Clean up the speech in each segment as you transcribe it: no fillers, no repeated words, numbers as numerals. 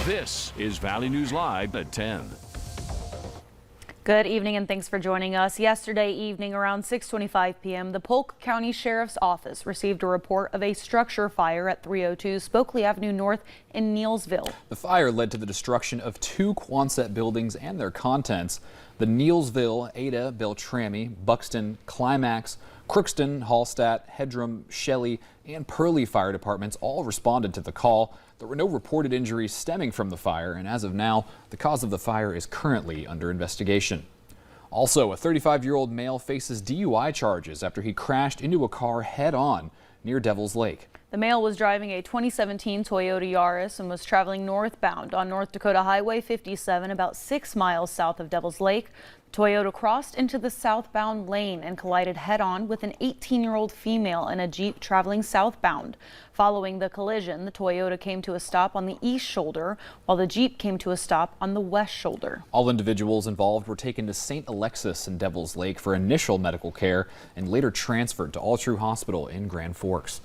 This is Valley News Live at 10. Good evening and thanks for joining us. Yesterday evening around 6:25 p.m. the Polk County Sheriff's Office received a report of a structure fire at 302 Spokley Avenue North in Neillsville. The fire led to the destruction of 2 Quonset buildings and their contents. The Neillsville, Ada, Beltrami, Buxton, Climax, Crookston, Hallstatt, Hedrum, Shelley, and Pearlie fire departments all responded to the call. There were no reported injuries stemming from the fire, and as of now, the cause of the fire is currently under investigation. Also, a 35-year-old male faces DUI charges after he crashed into a car head-on near Devil's Lake. The male was driving a 2017 Toyota Yaris and was traveling northbound on North Dakota Highway 57 about 6 miles south of Devil's Lake. Toyota crossed into the southbound lane and collided head-on with an 18-year-old female in a Jeep traveling southbound. Following the collision, the Toyota came to a stop on the east shoulder, while the Jeep came to a stop on the west shoulder. All individuals involved were taken to St. Alexis in Devil's Lake for initial medical care and later transferred to All True Hospital in Grand Forks.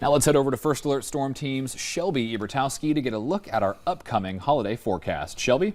Now let's head over to First Alert Storm Team's Shelby Ibertowski to get a look at our upcoming holiday forecast. Shelby?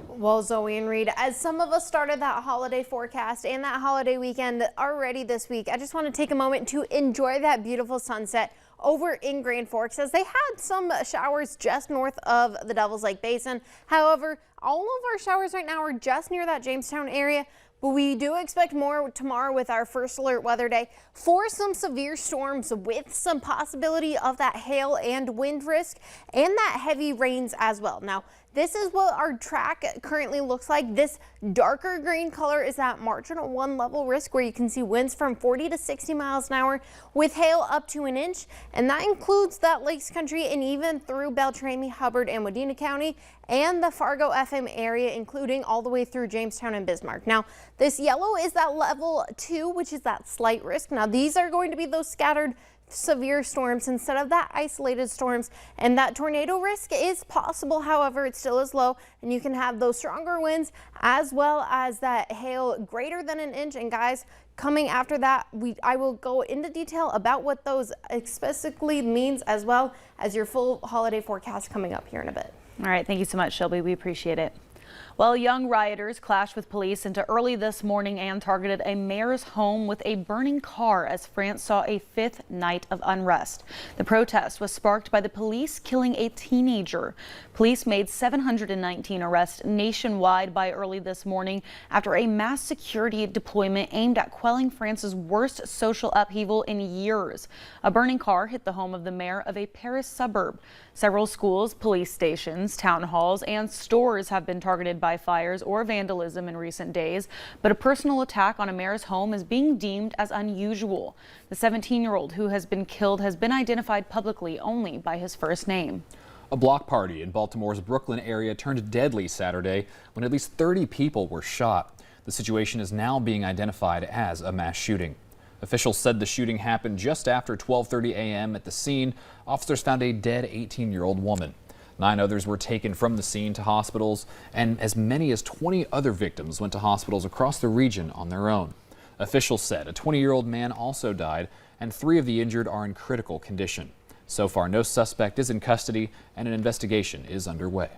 Well, Zoe and Reed, as some of us started that holiday forecast and that holiday weekend already this week, I just want to take a moment to enjoy that beautiful sunset over in Grand Forks, as they had some showers just north of the Devil's Lake Basin. However, all of our showers right now are just near that Jamestown area. But we do expect more tomorrow with our First Alert Weather Day for some severe storms with some possibility of that hail and wind risk and that heavy rains as well. Now, this is what our track currently looks like. This darker green color is that marginal 1 level risk, where you can see winds from 40 to 60 miles an hour with hail up to an inch. And that includes that Lakes Country and even through Beltrami, Hubbard, and Wadena County and the Fargo FM area, including all the way through Jamestown and Bismarck. Now, this yellow is that level 2, which is that slight risk. Now, these are going to be those scattered severe storms instead of that isolated storms, and that tornado risk is possible. However, it still is low, and you can have those stronger winds as well as that hail greater than an inch. And guys, coming after that, I will go into detail about what those specifically means, as well as your full holiday forecast coming up here in a bit. All right, thank you so much, Shelby. We appreciate it. Well, young rioters clashed with police into early this morning and targeted a mayor's home with a burning car as France saw a 5th night of unrest. The protest was sparked by the police killing a teenager. Police made 719 arrests nationwide by early this morning after a mass security deployment aimed at quelling France's worst social upheaval in years. A burning car hit the home of the mayor of a Paris suburb. Several schools, police stations, town halls, and stores have been targeted by fires or vandalism in recent days, but a personal attack on a mayor's home is being deemed as unusual. The 17-year-old who has been killed has been identified publicly only by his first name. A block party in Baltimore's Brooklyn area turned deadly Saturday when at least 30 people were shot. The situation is now being identified as a mass shooting. Officials said the shooting happened just after 12:30 a.m. At the scene, officers found a dead 18-year-old woman. 9 others were taken from the scene to hospitals, and as many as 20 other victims went to hospitals across the region on their own. Officials said a 20-year-old man also died, and 3 of the injured are in critical condition. So far, no suspect is in custody, and an investigation is underway.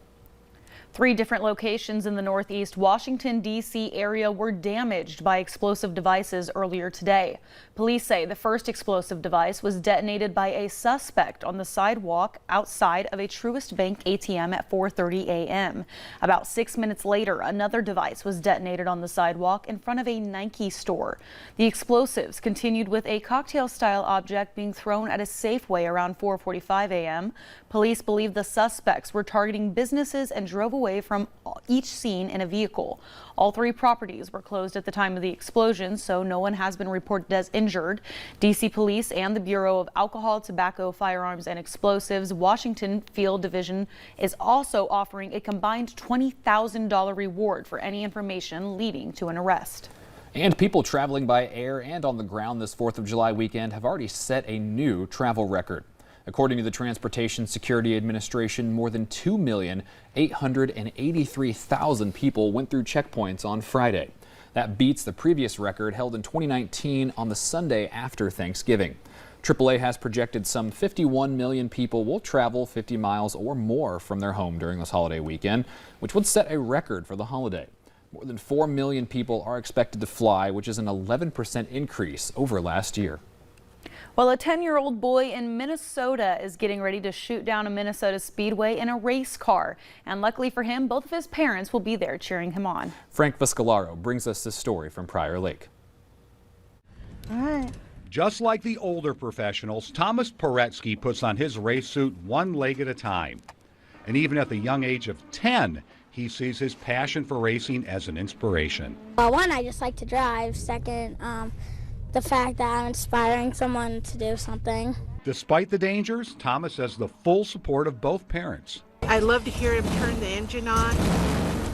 3 different locations in the Northeast Washington, D.C. area were damaged by explosive devices earlier today. Police say the first explosive device was detonated by a suspect on the sidewalk outside of a Truist Bank ATM at 4:30 a.m. About 6 minutes later, another device was detonated on the sidewalk in front of a Nike store. The explosives continued with a cocktail-style object being thrown at a Safeway around 4:45 a.m. Police believe the suspects were targeting businesses and drove away from each scene in a vehicle. All 3 properties were closed at the time of the explosion, so no one has been reported as injured. D.C. Police and the Bureau of Alcohol, Tobacco, Firearms, and Explosives Washington Field Division is also offering a combined $20,000 reward for any information leading to an arrest. And people traveling by air and on the ground this 4th of July weekend have already set a new travel record. According to the Transportation Security Administration, more than 2,883,000 people went through checkpoints on Friday. That beats the previous record held in 2019 on the Sunday after Thanksgiving. AAA has projected some 51 million people will travel 50 miles or more from their home during this holiday weekend, which would set a record for the holiday. More than 4 million people are expected to fly, which is an 11% increase over last year. Well, a 10-year-old boy in Minnesota is getting ready to shoot down a Minnesota Speedway in a race car. And luckily for him, both of his parents will be there cheering him on. Frank Vascalaro brings us this story from Prior Lake. All right. Just like the older professionals, Thomas Poretsky puts on his race suit one leg at a time. And even at the young age of 10, he sees his passion for racing as an inspiration. Well, one, I just like to drive. Second, the fact that I'm inspiring someone to do something. Despite the dangers, Thomas has the full support of both parents. I love to hear him turn the engine on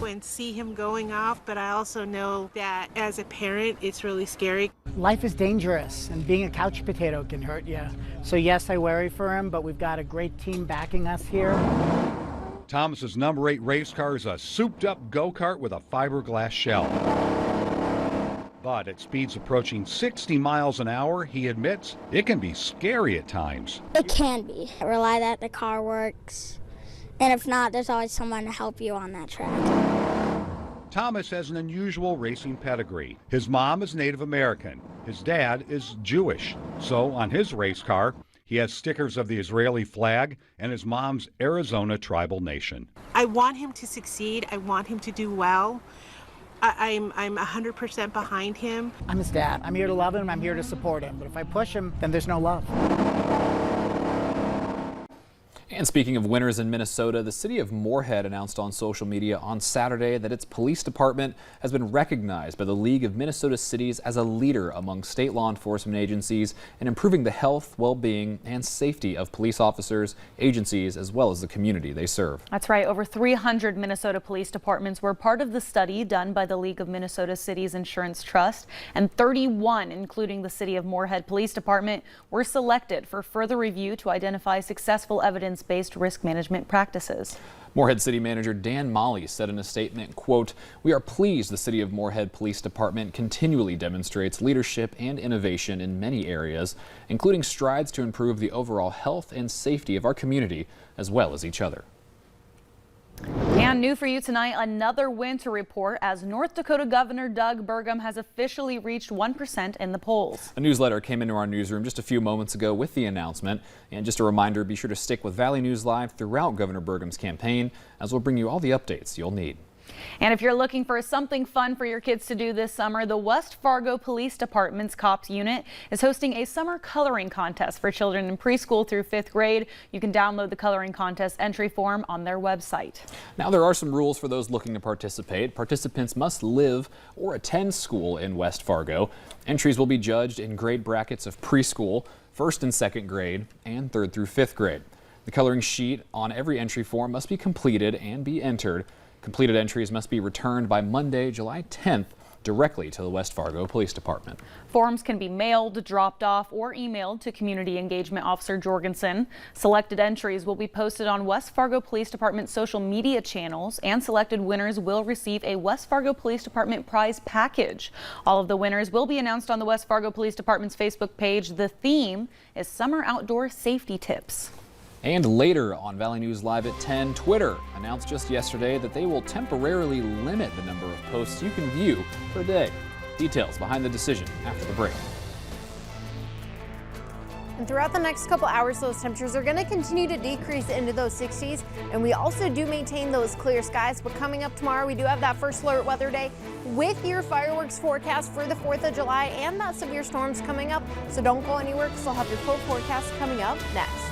and see him going off, but I also know that as a parent, it's really scary. Life is dangerous, and being a couch potato can hurt you. So yes, I worry for him, but we've got a great team backing us here. Thomas's number 8 race car is a souped-up go-kart with a fiberglass shell. But at speeds approaching 60 miles an hour, he admits it can be scary at times. It can be. I rely that the car works, and if not, there's always someone to help you on that track. Thomas has an unusual racing pedigree. His mom is Native American. His dad is Jewish. So on his race car, he has stickers of the Israeli flag and his mom's Arizona tribal nation. I want him to succeed. I want him to do well. I'm 100% behind him. I'm his dad. I'm here to love him. I'm here to support him. But if I push him, then there's no love. And speaking of winners in Minnesota, the city of Moorhead announced on social media on Saturday that its police department has been recognized by the League of Minnesota Cities as a leader among state law enforcement agencies in improving the health, well-being, and safety of police officers, agencies, as well as the community they serve. That's right. Over 300 Minnesota police departments were part of the study done by the League of Minnesota Cities Insurance Trust, and 31, including the City of Moorhead Police Department, were selected for further review to identify successful evidence-based risk management practices. Moorhead City Manager Dan Molly said in a statement, quote, "We are pleased the City of Moorhead Police Department continually demonstrates leadership and innovation in many areas, including strides to improve the overall health and safety of our community as well as each other." And new for you tonight, another winter report as North Dakota Governor Doug Burgum has officially reached 1% in the polls. A newsletter came into our newsroom just a few moments ago with the announcement. And just a reminder, be sure to stick with Valley News Live throughout Governor Burgum's campaign, as we'll bring you all the updates you'll need. And if you're looking for something fun for your kids to do this summer, the West Fargo Police Department's COPS unit is hosting a summer coloring contest for children in preschool through 5th grade. You can download the coloring contest entry form on their website. Now, there are some rules for those looking to participate. Participants must live or attend school in West Fargo. Entries will be judged in grade brackets of preschool, 1st and 2nd grade, and 3rd through 5th grade. The coloring sheet on every entry form must be completed and be entered. Completed entries must be returned by Monday, July 10th, directly to the West Fargo Police Department. Forms can be mailed, dropped off, or emailed to Community Engagement Officer Jorgensen. Selected entries will be posted on West Fargo Police Department social media channels, and selected winners will receive a West Fargo Police Department prize package. All of the winners will be announced on the West Fargo Police Department's Facebook page. The theme is Summer Outdoor Safety Tips. And later on Valley News Live at 10, Twitter announced just yesterday that they will temporarily limit the number of posts you can view per day. Details behind the decision after the break. And throughout the next couple hours, those temperatures are going to continue to decrease into those 60s. And we also do maintain those clear skies. But coming up tomorrow, we do have that first alert weather day with your fireworks forecast for the 4th of July and that severe storms coming up. So don't go anywhere because I'll have your full forecast coming up next.